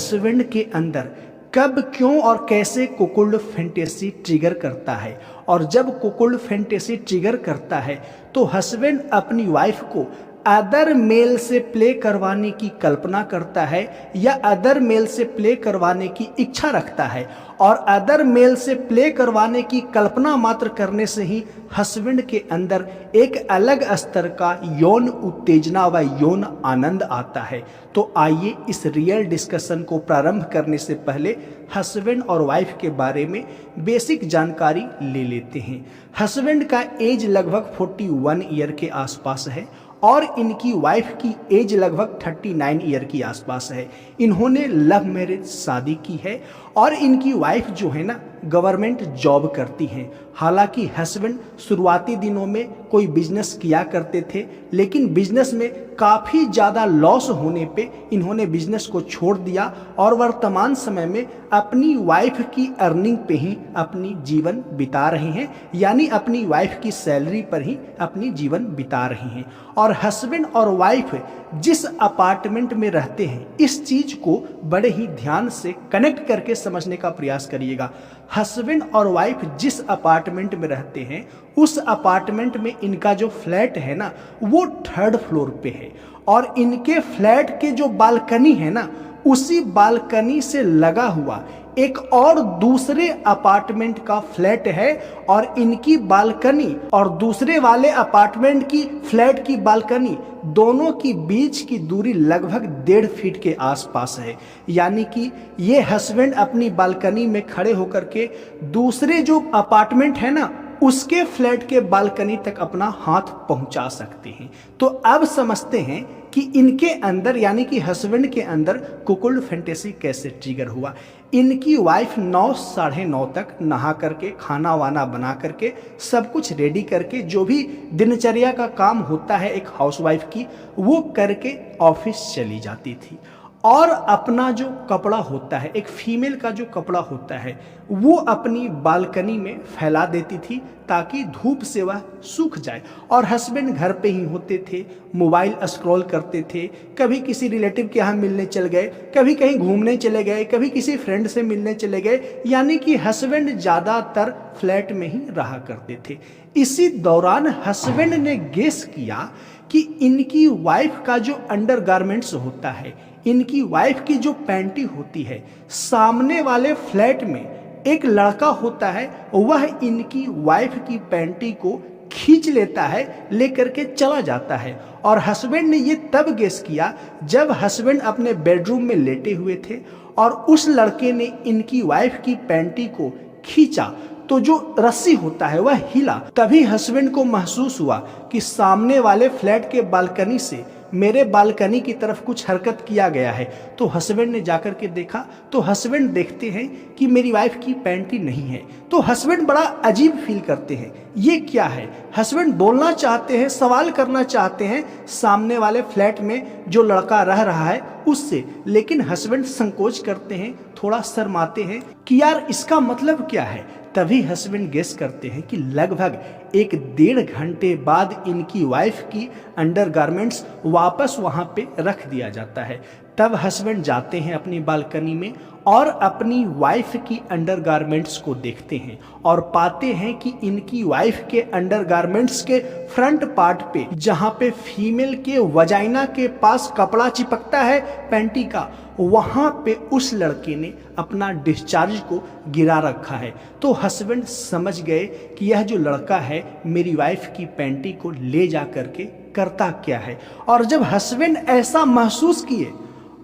Husband के अंदर कब, क्यों और कैसे कुकुल्ड फैंटेसी ट्रिगर करता है। और जब कुकुल्ड फैंटेसी ट्रिगर करता है तो हस्बैंड अपनी वाइफ को अदर मेल से प्ले करवाने की कल्पना करता है या अदर मेल से प्ले करवाने की इच्छा रखता है। और अदर मेल से प्ले करवाने की कल्पना मात्र करने से ही हस्बैंड के अंदर एक अलग स्तर का यौन उत्तेजना व यौन आनंद आता है। तो आइए इस रियल डिस्कशन को प्रारंभ करने से पहले हस्बैंड और वाइफ के बारे में बेसिक जानकारी ले लेते हैं। हस्बैंड का एज लगभग 41 ईयर के आसपास है और इनकी वाइफ की एज लगभग 39 ईयर की आसपास है। इन्होंने लव मैरिज शादी की है और इनकी वाइफ जो है ना गवर्नमेंट जॉब करती हैं। हालांकि हस्बैंड शुरुआती दिनों में कोई बिजनेस किया करते थे, लेकिन बिजनेस में काफ़ी ज़्यादा लॉस होने पे इन्होंने बिजनेस को छोड़ दिया और वर्तमान समय में अपनी वाइफ की अर्निंग पे ही अपनी जीवन बिता रहे हैं, यानी अपनी वाइफ की सैलरी पर ही अपनी जीवन बिता रहे हैं। और हस्बैंड और वाइफ जिस अपार्टमेंट में रहते हैं, इस चीज़ को बड़े ही ध्यान से कनेक्ट करके समझने का प्रयास करिएगा। हस्बैंड और वाइफ जिस अपार्टमेंट में रहते हैं, उस अपार्टमेंट में इनका जो फ्लैट है ना वो 3rd फ्लोर पे है और इनके फ्लैट के जो बालकनी है ना, उसी बालकनी से लगा हुआ एक और दूसरे अपार्टमेंट का फ्लैट है और इनकी बालकनी और दूसरे वाले अपार्टमेंट की फ्लैट की बालकनी दोनों की बीच की दूरी लगभग 1.5 फीट के आसपास है। यानी कि ये हस्बैंड अपनी बालकनी में खड़े होकर के दूसरे जो अपार्टमेंट है ना उसके फ्लैट के बालकनी तक अपना हाथ पहुंचा सकते हैं। तो अब समझते हैं कि इनके अंदर यानी कि हस्बैंड के अंदर कुकुल्ड फैंटेसी कैसे ट्रिगर हुआ। इनकी वाइफ 9 साढ़े 9 तक नहा करके खाना वाना बना करके सब कुछ रेडी करके जो भी दिनचर्या का काम होता है एक हाउसवाइफ की, वो करके ऑफिस चली जाती थी और अपना जो कपड़ा होता है, एक फीमेल का जो कपड़ा होता है, वो अपनी बालकनी में फैला देती थी ताकि धूप से वह सूख जाए। और हस्बैंड घर पे ही होते थे, मोबाइल स्क्रॉल करते थे, कभी किसी रिलेटिव के यहाँ मिलने चल गए, कभी कहीं घूमने चले गए, कभी किसी फ्रेंड से मिलने चले गए। यानी कि हस्बैंड ज़्यादातर फ्लैट में ही रहा करते थे। इसी दौरान हस्बैंड ने गेस किया कि इनकी वाइफ का जो अंडरगारमेंट्स होता है, इनकी वाइफ की जो पैंटी होती है, सामने वाले फ्लैट में एक लड़का होता है, वह इनकी वाइफ की पैंटी को खींच लेता है, लेकर के चला जाता है। और हस्बैंड ने ये तब गेस किया जब हस्बैंड अपने बेडरूम में लेटे हुए थे और उस लड़के ने इनकी वाइफ की पैंटी को खींचा तो जो रस्सी होता है वह हिला। तभी हस्बैंड को महसूस हुआ कि सामने वाले फ्लैट के बालकनी से मेरे बालकनी की तरफ कुछ हरकत किया गया है। तो हस्बैंड ने जाकर के देखा तो हस्बैंड देखते हैं कि मेरी वाइफ की पैंटी नहीं है। तो हस्बैंड बड़ा अजीब फील करते हैं, ये क्या है। हस्बैंड बोलना चाहते हैं, सवाल करना चाहते हैं सामने वाले फ्लैट में जो लड़का रह रहा है उससे, लेकिन हस्बैंड संकोच करते हैं, थोड़ा शर्माते हैं कि यार इसका मतलब क्या है। तभी हस्बैंड गेस करते हैं कि लगभग 1-1.5 घंटे बाद इनकी वाइफ की अंडरगारमेंट्स वापस वहां पे रख दिया जाता है। तब हस्बैंड जाते हैं अपनी बालकनी में और अपनी वाइफ की अंडरगारमेंट्स को देखते हैं और पाते हैं कि इनकी वाइफ के अंडरगारमेंट्स के फ्रंट पार्ट पे, जहां पे फीमेल के वजाइना के पास कपड़ा चिपकता है पैंटी का, वहां पे उस लड़के ने अपना डिस्चार्ज को गिरा रखा है। तो हस्बैंड समझ गए कि यह जो लड़का है मेरी वाइफ की पैंटी को ले जा करके करता क्या है। और जब हस्बैंड ऐसा महसूस किए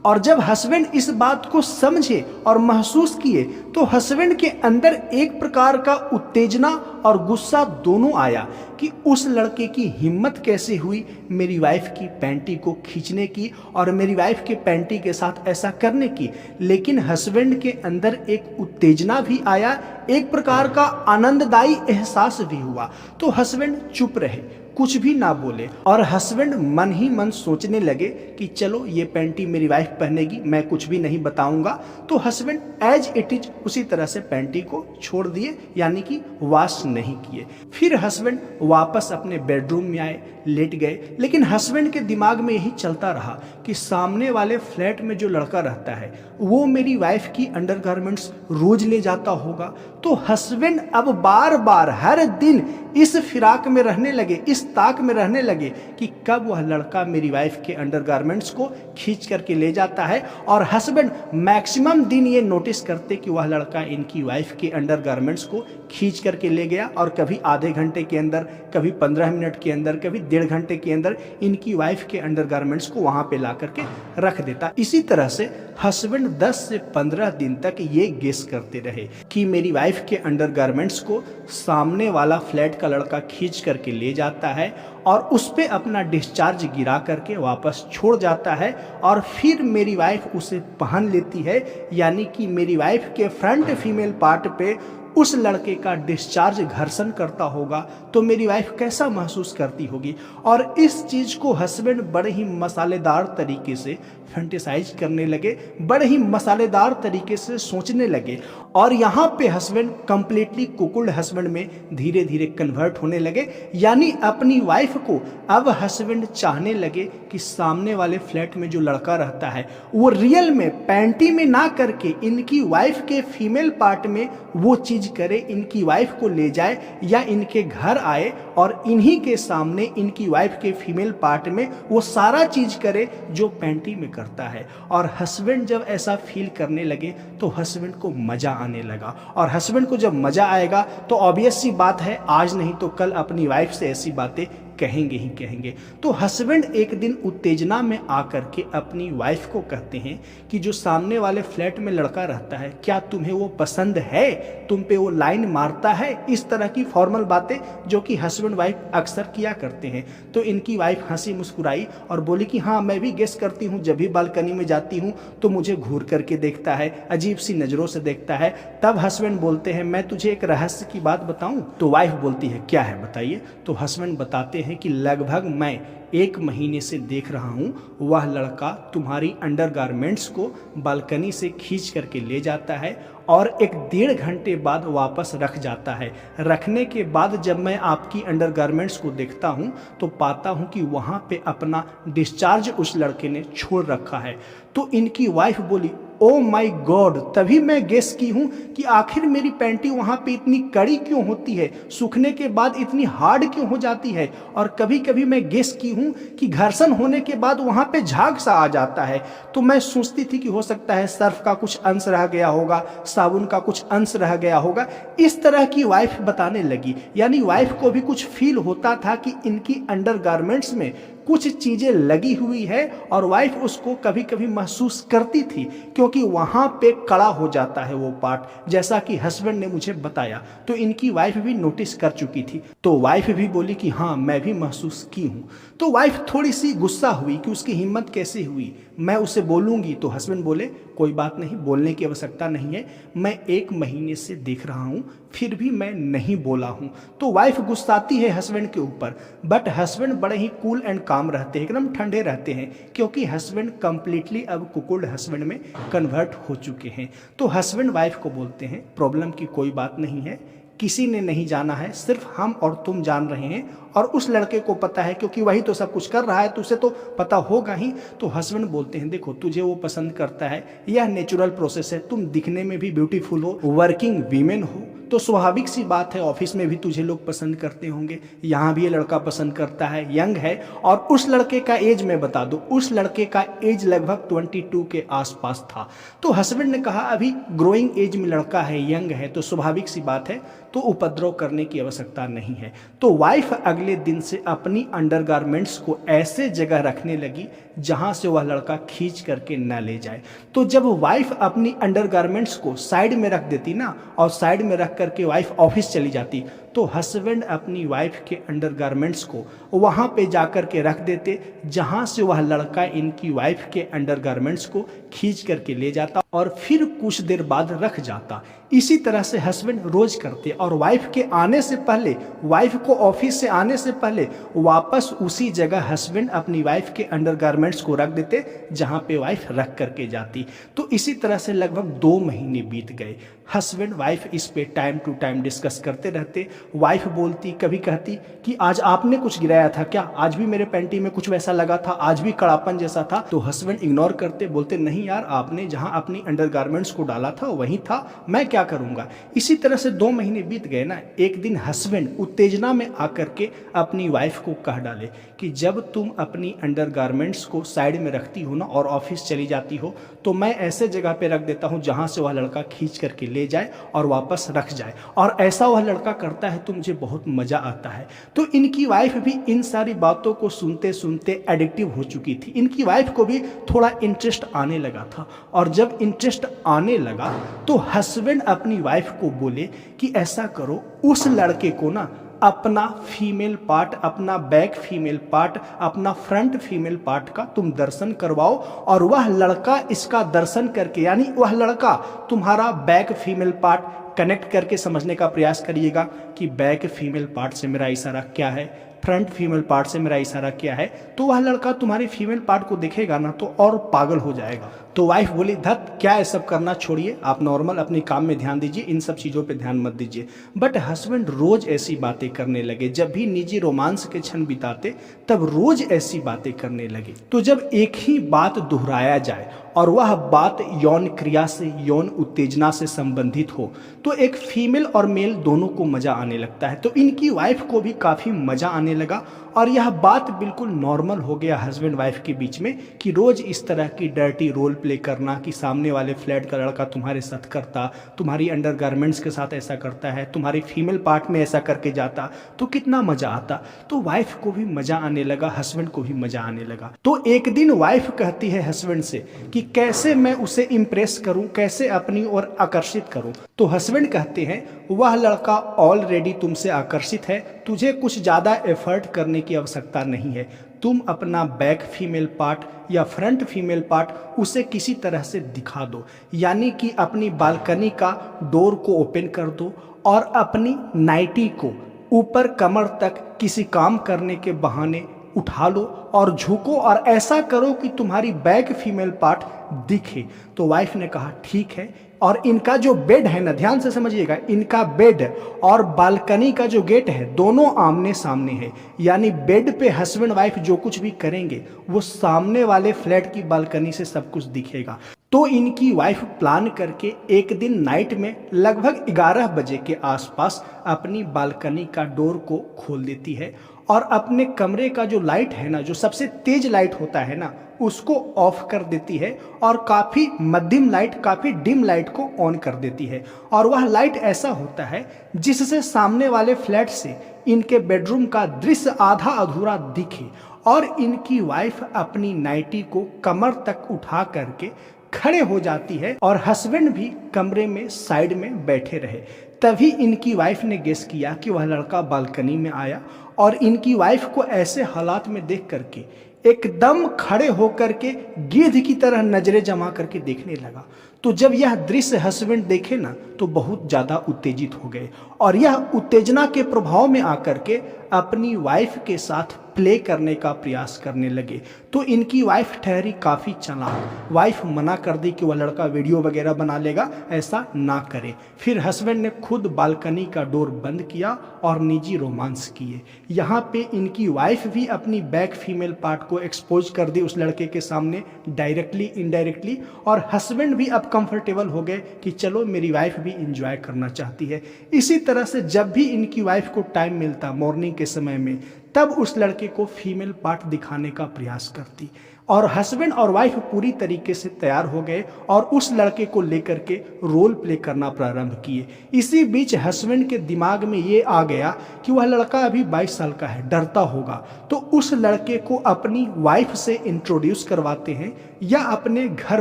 और जब हस्बैंड इस बात को समझे और महसूस किए तो हस्बैंड के अंदर एक प्रकार का उत्तेजना और गुस्सा दोनों आया कि उस लड़के की हिम्मत कैसे हुई मेरी वाइफ की पैंटी को खींचने की और मेरी वाइफ के पैंटी के साथ ऐसा करने की। लेकिन हस्बैंड के अंदर एक उत्तेजना भी आया, एक प्रकार का आनंददायी एहसास भी हुआ। तो हस्बैंड चुप रहे, कुछ भी ना बोले। और हस्बैंड मन ही मन सोचने लगे कि चलो ये पैंटी मेरी वाइफ पहनेगी, मैं कुछ भी नहीं बताऊंगा। तो हस्बैंड एज इट इज उसी तरह से पैंटी को छोड़ दिए, यानी कि वॉश नहीं किए। फिर हस्बैंड वापस अपने बेडरूम में आए, लेट गए। लेकिन हस्बैंड के दिमाग में यही चलता रहा कि सामने वाले फ्लैट में जो लड़का रहता है वो मेरी वाइफ की अंडरगारमेंट्स रोज ले जाता होगा। तो हस्बैंड अब बार बार हर दिन इस फिराक में रहने लगे, इस ताक में रहने लगे कि कब वह लड़का मेरी वाइफ के अंडरगारमेंट्स को खींच करके ले जाता है। और हस्बैंड मैक्सिमम दिन ये नोटिस करते कि वह लड़का इनकी वाइफ के अंडरगारमेंट्स को खींच करके ले गया, और कभी आधे घंटे के अंदर, कभी 15 मिनट के अंदर, कभी 1.5 घंटे के अंदर इनकी वाइफ के अंडरगारमेंट्स को वहां पे ला करके रख देता। इसी तरह से हस्बैंड 10 से 15 दिन तक ये गेस करते रहे कि मेरी वाइफ के अंडरगारमेंट्स को सामने वाला फ्लैट का लड़का खींच करके ले जाता है और उस पे अपना डिस्चार्ज गिरा करके वापस छोड़ जाता है, और फिर मेरी वाइफ उसे पहन लेती है। यानी कि मेरी वाइफ के फ्रंट फीमेल पार्ट पे उस लड़के का डिस्चार्ज घर्षण करता होगा तो मेरी वाइफ कैसा महसूस करती होगी। और इस चीज़ को हस्बैंड बड़े ही मसालेदार तरीके से फैंटेसाइज करने लगे, बड़े ही मसालेदार तरीके से सोचने लगे। और यहाँ पे हस्बैंड कंप्लीटली कुकुल्ड हस्बैंड में धीरे धीरे कन्वर्ट होने लगे। यानी अपनी वाइफ को अब हस्बैंड चाहने लगे कि सामने वाले फ्लैट में जो लड़का रहता है वो रियल में पैंटी में ना करके इनकी वाइफ के फीमेल पार्ट में वो चीज करे, इनकी वाइफ को ले जाए या इनके घर आए और इन्हीं के सामने इनकी वाइफ के फीमेल पार्ट में वो सारा चीज करे जो पैंटी में करता है। और हस्बैंड जब ऐसा फील करने लगे तो हस्बैंड को मजा आने लगा, और हस्बैंड को जब मजा आएगा तो ऑब्वियस सी बात है आज नहीं तो कल अपनी वाइफ से ऐसी बातें कहेंगे ही कहेंगे। तो हस्बैंड एक दिन उत्तेजना में आकर के अपनी वाइफ को कहते हैं कि जो सामने वाले फ्लैट में लड़का रहता है क्या तुम्हें वो पसंद है, तुम पे वो लाइन मारता है, इस तरह की फॉर्मल बातें जो कि हस्बैंड वाइफ अक्सर किया करते हैं। तो इनकी वाइफ हंसी मुस्कुराई और बोली कि हाँ मैं भी गेस करती हूँ, जब भी बालकनी में जाती हूँ तो मुझे घूर करके देखता है, अजीब सी नज़रों से देखता है। तब हस्बैंड बोलते हैं मैं तुझे एक रहस्य की बात बताऊँ। तो वाइफ बोलती है क्या है बताइए। तो हस्बैंड बताते हैं कि लगभग मैं 1 महीने से देख रहा हूं वह लड़का तुम्हारी अंडरगारमेंट्स को बालकनी से खींच करके ले जाता है और 1-1.5 घंटे बाद वापस रख जाता है। रखने के बाद जब मैं आपकी अंडरगारमेंट्स को देखता हूं तो पाता हूं कि वहां पे अपना डिस्चार्ज उस लड़के ने छोड़ रखा है। तो इनकी वाइफ बोली ओ माय गॉड, तभी मैं गेस की हूं कि आखिर मेरी पैंटी वहां पे इतनी कड़ी क्यों होती है, सूखने के बाद इतनी हार्ड क्यों हो जाती है। और कभी कभी मैं गेस की हूं कि घर्षण होने के बाद वहां पे झाग सा आ जाता है। तो मैं सोचती थी कि हो सकता है सर्फ का कुछ अंश रह गया होगा, साबुन का कुछ अंश रह गया होगा। इस तरह की वाइफ बताने लगी। यानी वाइफ को भी कुछ फील होता था कि इनकी अंडरगारमेंट्स में कुछ चीजें लगी हुई है, और वाइफ उसको कभी कभी महसूस करती थी क्योंकि वहां पे कड़ा हो जाता है वो पार्ट, जैसा कि हस्बैंड ने मुझे बताया। तो इनकी वाइफ भी नोटिस कर चुकी थी। तो वाइफ भी बोली कि हाँ मैं भी महसूस की हूं। तो वाइफ थोड़ी सी गुस्सा हुई कि उसकी हिम्मत कैसे हुई, मैं उसे बोलूंगी। तो हस्बैंड बोले कोई बात नहीं, बोलने की आवश्यकता नहीं है, मैं 1 महीने से देख रहा हूं फिर भी मैं नहीं बोला हूं। तो वाइफ गुस्साती है हस्बैंड के ऊपर, बट हस्बैंड बड़े ही कूल एंड काम रहते हैं, एकदम ठंडे रहते हैं, क्योंकि हस्बैंड कंप्लीटली अब कुकुल्ड हस्बैंड में कन्वर्ट हो चुके हैं। तो हस्बैंड वाइफ को बोलते हैं प्रॉब्लम की कोई बात नहीं है, किसी ने नहीं जाना है, सिर्फ हम और तुम जान रहे हैं, और उस लड़के को पता है क्योंकि वही तो सब कुछ कर रहा है तो उसे तो पता होगा ही। तो हस्बैंड बोलते हैं देखो तुझे वो पसंद करता है, यह नेचुरल प्रोसेस है, तुम दिखने में भी ब्यूटीफुल हो, वर्किंग वीमेन हो, तो स्वाभाविक सी बात है ऑफिस में भी तुझे लोग पसंद करते होंगे, यहाँ भी ये लड़का पसंद करता है, यंग है। और उस लड़के का एज मैं बता दूं, उस लड़के का एज लगभग 22 के आसपास था। तो हस्बैंड ने कहा अभी ग्रोइंग एज में लड़का है, यंग है, तो स्वाभाविक सी बात है, तो उपद्रव करने की आवश्यकता नहीं है। तो वाइफ अगले दिन से अपनी अंडरगारमेंट्स को ऐसे जगह रखने लगी जहां से वह लड़का खींच करके न ले जाए। तो जब वाइफ अपनी अंडरगारमेंट्स को साइड में रख देती ना, और साइड में रख करके वाइफ ऑफिस चली जाती, तो हस्बैंड अपनी वाइफ के अंडरगारमेंट्स को वहाँ पे जाकर के रख देते जहाँ से वह लड़का इनकी वाइफ के अंडरगारमेंट्स को खींच करके ले जाता और फिर कुछ देर बाद रख जाता। इसी तरह से हस्बैंड रोज करते और वाइफ के आने से पहले, वाइफ को ऑफिस से आने से पहले वापस उसी जगह हस्बैंड अपनी वाइफ के अंडरगारमेंट्स को रख देते जहाँ पे वाइफ रख करके जाती। तो इसी तरह से लगभग 2 महीने बीत गए। हस्बैंड वाइफ इस पे टाइम टू टाइम डिस्कस करते रहते। वाइफ बोलती, कभी कहती कि आज आपने कुछ गिराया था क्या, आज भी मेरे पैंटी में कुछ वैसा लगा था, आज भी कड़ापन जैसा था। तो हस्बैंड इग्नोर करते, बोलते नहीं यार, आपने जहां अपनी अंडरगारमेंट्स को डाला था वहीं था, मैं क्या करूंगा। इसी तरह से 2 महीने बीत गए ना। एक दिन हस्बैंड उत्तेजना में आकर के अपनी वाइफ को कह डाले कि जब तुम अपनी अंडरगारमेंट्स को साइड में रखती हो ना और ऑफिस चली जाती हो, तो मैं ऐसे जगह पे रख देता हूं जहां से वह लड़का खींच करके ले जाए और वापस रख जाए, और ऐसा वह लड़का करता है तो मुझे बहुत मजा आता है। तो इनकी वाइफ भी इन सारी बातों को सुनते सुनते एडिक्टिव हो चुकी थी। इनकी वाइफ को भी थोड़ा इंटरेस्ट आने लगा था, और जब इंटरेस्ट आने लगा तो हस्बैंड अपनी वाइफ को बोले कि ऐसा करो, उस लड़के को ना अपना फीमेल पार्ट, अपना बैक फीमेल पार्ट, अपना फ्रंट फीमेल पार्ट का तुम दर्शन करवाओ, और वह लड़का इसका दर्शन करके, यानी वह लड़का तुम्हारा बैक फीमेल पार्ट कनेक्ट करके समझने का प्रयास करिएगा कि बैक फीमेल पार्ट से मेरा इशारा क्या है, फ्रंट फीमेल पार्ट से मेरा इशारा क्या है। तो वह लड़का तुम्हारे फीमेल पार्ट को देखेगा ना तो और पागल हो जाएगा। तो वाइफ बोली, धत क्या है, सब करना छोड़िए, आप नॉर्मल अपने काम में ध्यान दीजिए, इन सब चीज़ों पे ध्यान मत दीजिए। बट हस्बैंड रोज ऐसी बातें करने लगे। जब भी निजी रोमांस के क्षण बिताते तब रोज ऐसी बातें करने लगे। तो जब एक ही बात दोहराया जाए और वह बात यौन क्रिया से, यौन उत्तेजना से संबंधित हो, तो एक फीमेल और मेल दोनों को मजा आने लगता है। तो इनकी वाइफ को भी काफी मजा आने लगा और यह बात बिल्कुल नॉर्मल हो गया हस्बैंड वाइफ के बीच में कि रोज इस तरह की डर्टी रोल प्ले करना कि सामने वाले फ्लैट का लड़का तुम्हारे साथ करता, तुम्हारी अंडरगारमेंट्स के साथ ऐसा करता है, तुम्हारी फीमेल पार्ट में ऐसा करके जाता, तो कितना मजा आता। तो वाइफ को भी मजा आने लगा, हस्बैंड को भी मजा आने लगा। तो एक दिन वाइफ कहती है हस्बैंड से कि कैसे मैं उसे इंप्रेस करूं, कैसे अपनी ओर आकर्षित करूं। तो हस्बैंड कहते हैं वह लड़का ऑलरेडी तुमसे आकर्षित है, तुझे कुछ ज्यादा एफर्ट करने की आवश्यकता नहीं है। तुम अपना बैक फीमेल पार्ट या फ्रंट फीमेल पार्ट उसे किसी तरह से दिखा दो, यानी कि अपनी बालकनी का डोर को ओपन कर दो और अपनी नाइटी को ऊपर कमर तक किसी काम करने के बहाने उठा लो और झुको और ऐसा करो कि तुम्हारी बैक फीमेल पार्ट दिखे। तो वाइफ ने कहा ठीक है। और इनका जो बेड है ना, ध्यान से समझिएगा, इनका बेड और बालकनी का जो गेट है दोनों आमने सामने है, यानी बेड पे हस्बैंड वाइफ जो कुछ भी करेंगे वो सामने वाले फ्लैट की बालकनी से सब कुछ दिखेगा। तो इनकी वाइफ प्लान करके एक दिन नाइट में लगभग 11 बजे के आसपास अपनी बालकनी का डोर को खोल देती है और अपने कमरे का जो लाइट है ना, जो सबसे तेज लाइट होता है ना, उसको ऑफ कर देती है और काफ़ी मध्यम लाइट, काफ़ी डिम लाइट को ऑन कर देती है। और वह लाइट ऐसा होता है जिससे सामने वाले फ्लैट से इनके बेडरूम का दृश्य आधा अधूरा दिखे और इनकी वाइफ अपनी नाइटी को कमर तक उठा करके खड़े हो जाती है और हस्बैंड भी कमरे में साइड में बैठे रहे। तभी इनकी वाइफ ने गेस किया कि वह लड़का बालकनी में आया और इनकी वाइफ को ऐसे हालात में देख करके एकदम खड़े होकर के गिद्ध की तरह नजरें जमा करके देखने लगा। तो जब यह दृश्य हस्बैंड देखे ना तो बहुत ज़्यादा उत्तेजित हो गए और यह उत्तेजना के प्रभाव में आकर के अपनी वाइफ के साथ प्ले करने का प्रयास करने लगे। तो इनकी वाइफ ठहरी काफ़ी चालाक। वाइफ मना कर दी कि वह लड़का वीडियो वगैरह बना लेगा, ऐसा ना करे। फिर हस्बैंड ने खुद बालकनी का डोर बंद किया और निजी रोमांस किए। यहाँ पे इनकी वाइफ भी अपनी बैक फीमेल पार्ट को एक्सपोज कर दी उस लड़के के सामने, डायरेक्टली इनडायरेक्टली, और हस्बैंड भी अब कंफर्टेबल हो गए कि चलो मेरी वाइफ भी इंजॉय करना चाहती है। इसी तरह से जब भी इनकी वाइफ को टाइम मिलता मॉर्निंग के समय में, तब उस लड़के को फीमेल पार्ट दिखाने का प्रयास करती और हस्बैंड और वाइफ पूरी तरीके से तैयार हो गए और उस लड़के को लेकर के रोल प्ले करना प्रारंभ किए। इसी बीच हस्बैंड के दिमाग में ये आ गया कि वह लड़का अभी 22 साल का है, डरता होगा, तो उस लड़के को अपनी वाइफ से इंट्रोड्यूस करवाते हैं या अपने घर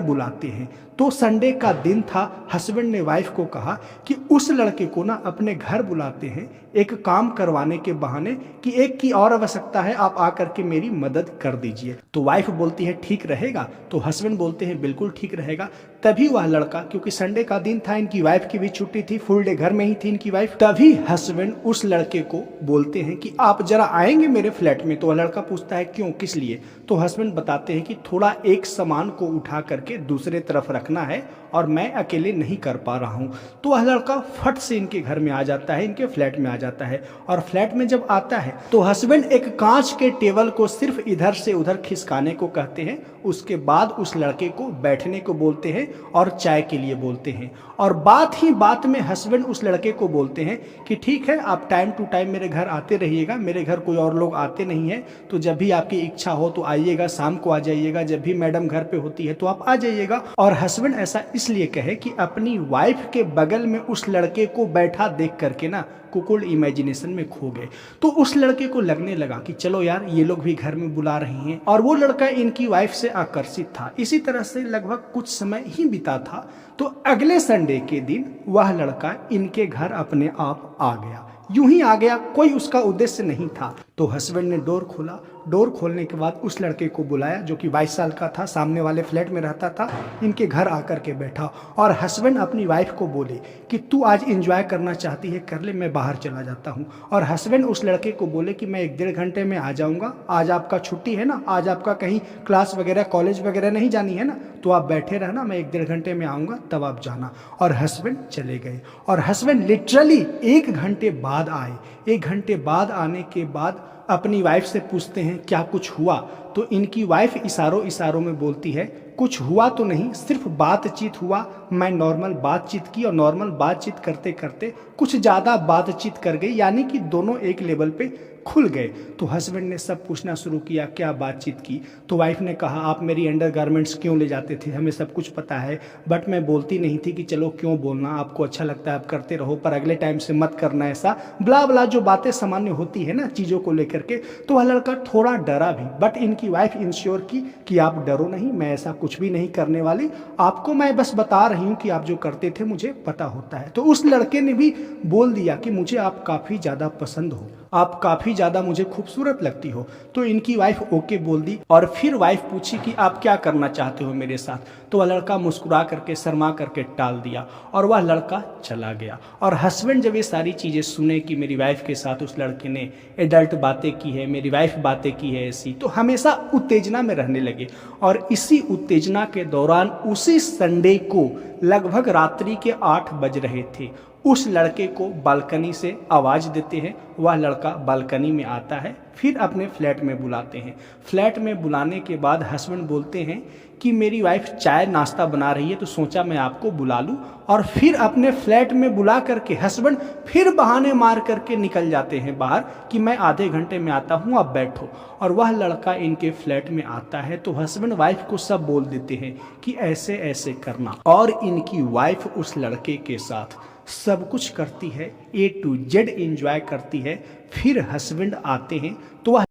बुलाते हैं। तो संडे का दिन था, हस्बैंड ने वाइफ को कहा कि उस लड़के को ना अपने घर बुलाते हैं एक काम करवाने के बहाने कि एक की और आवश्यकता है, आप आकर के मेरी मदद कर दीजिए। तो वाइफ बोलती है ठीक रहेगा, तो हस्बैंड बोलते हैं बिल्कुल ठीक रहेगा। तभी वह लड़का, क्योंकि संडे का दिन था, इनकी वाइफ की भी छुट्टी थी, फुल डे घर में ही थी इनकी वाइफ, तभी हस्बैंड उस लड़के को बोलते हैं कि आप जरा आएंगे मेरे फ्लैट में। तो वह लड़का पूछता है क्यों, किस लिए? तो हस्बैंड बताते हैं कि थोड़ा एक सामान को उठा करके दूसरे तरफ रखना है और मैं अकेले नहीं कर पा रहा हूँ। तो वह लड़का फट से इनके घर में आ जाता है, इनके फ्लैट में आ जाता है। और फ्लैट में जब आता है तो हस्बैंड एक कांच के टेबल को सिर्फ इधर से उधर खिसकाने को कहते हैं। उसके बाद उस लड़के को बैठने को बोलते हैं और चाय के लिए बोलते हैं। और बात ही बात में हस्बैंड उस लड़के को बोलते हैं कि ठीक है, आप टाइम टू टाइम मेरे घर आते रहिएगा, मेरे घर कोई और लोग आते नहीं है, तो जब भी आपकी इच्छा हो तो आइएगा, शाम को आ जाइएगा, जब भी मैडम घर पे होती है तो आप आ जाइएगा। और हस्बैंड ऐसा इसलिए कहे कि अपनी वाइफ के बगल में उस लड़के को बैठा देख करके ना कुकुल इमेजिनेशन में खो गए। तो उस लड़के को लगने लगा कि चलो यार, ये लोग भी घर में बुला रहे हैं, और वो लड़का इनकी वाइफ से आकर्षित था। इसी तरह से लगभग कुछ समय ही बीता था, तो अगले संडे के दिन वह लड़का इनके घर अपने आप आ गया। यूं ही आ गया, कोई उसका उद्देश्य नहीं था। तो हस्बैंड ने डोर खोला। डोर खोलने के बाद उस लड़के को बुलाया जो कि 22 साल का था, सामने वाले फ्लैट में रहता था, इनके घर आकर के बैठा। और हस्बैंड अपनी वाइफ को बोले कि तू आज एंजॉय करना चाहती है, कर ले, मैं बाहर चला जाता हूँ। और हस्बैंड उस लड़के को बोले कि मैं 1-1.5 घंटे में आ जाऊँगा, आज आपका छुट्टी है ना, आज आपका कहीं क्लास वगैरह कॉलेज वगैरह नहीं जानी है ना, तो आप बैठे रहना, मैं 1-1.5 घंटे में आऊँगा, तब आप जाना। और हस्बैंड चले गए। और हस्बैंड लिटरली 1 घंटे बाद आए। 1 घंटे बाद आने के बाद अपनी वाइफ से पूछते हैं क्या कुछ हुआ? तो इनकी वाइफ इशारों इशारों में बोलती है कुछ हुआ तो नहीं, सिर्फ बातचीत हुआ। मैं नॉर्मल बातचीत की और नॉर्मल बातचीत करते करते कुछ ज़्यादा बातचीत कर गई, यानी कि दोनों एक लेवल पे खुल गए। तो हस्बैंड ने सब पूछना शुरू किया क्या बातचीत की। तो वाइफ ने कहा आप मेरी अंडरगारमेंट्स क्यों ले जाते थे, हमें सब कुछ पता है, बट मैं बोलती नहीं थी कि चलो क्यों बोलना, आपको अच्छा लगता है आप करते रहो, पर अगले टाइम से मत करना ऐसा, ब्ला ब्ला जो बातें सामान्य होती है ना चीज़ों को लेकर के। तो वह लड़का थोड़ा डरा भी, बट इनकी वाइफ इंश्योर की कि आप डरो नहीं, मैं ऐसा कुछ भी नहीं करने वाली, आपको मैं बस बता रही हूँ कि आप जो करते थे मुझे पता होता है। तो उस लड़के ने भी बोल दिया कि मुझे आप काफ़ी ज़्यादा पसंद हो, आप काफ़ी ज़्यादा मुझे खूबसूरत लगती हो। तो इनकी वाइफ ओके बोल दी। और फिर वाइफ पूछी कि आप क्या करना चाहते हो मेरे साथ। तो वह लड़का मुस्कुरा करके शर्मा करके टाल दिया और वह लड़का चला गया। और हस्बैंड जब ये सारी चीज़ें सुने कि मेरी वाइफ के साथ उस लड़के ने एडल्ट बातें की है, मेरी वाइफ बातें की है ऐसी, तो हमेशा उत्तेजना में रहने लगे। और इसी उत्तेजना के दौरान उसी संडे को लगभग रात्रि के 8 बज रहे थे, उस लड़के को बालकनी से आवाज़ देते हैं। वह लड़का बालकनी में आता है, फिर अपने फ्लैट में बुलाते हैं। फ्लैट में बुलाने के बाद हस्बैंड बोलते हैं कि मेरी वाइफ चाय नाश्ता बना रही है, तो सोचा मैं आपको बुला लूं। और फिर अपने फ्लैट में बुला करके हस्बैंड फिर बहाने मार करके निकल जाते हैं बाहर कि मैं आधे घंटे में आता हूं, आप बैठो। और वह लड़का इनके फ्लैट में आता है तो हस्बैंड वाइफ को सब बोल देते हैं कि ऐसे ऐसे करना। और इनकी वाइफ उस लड़के के साथ सब कुछ करती है, A to Z एंजॉय करती है। फिर हस्बैंड आते हैं तो वह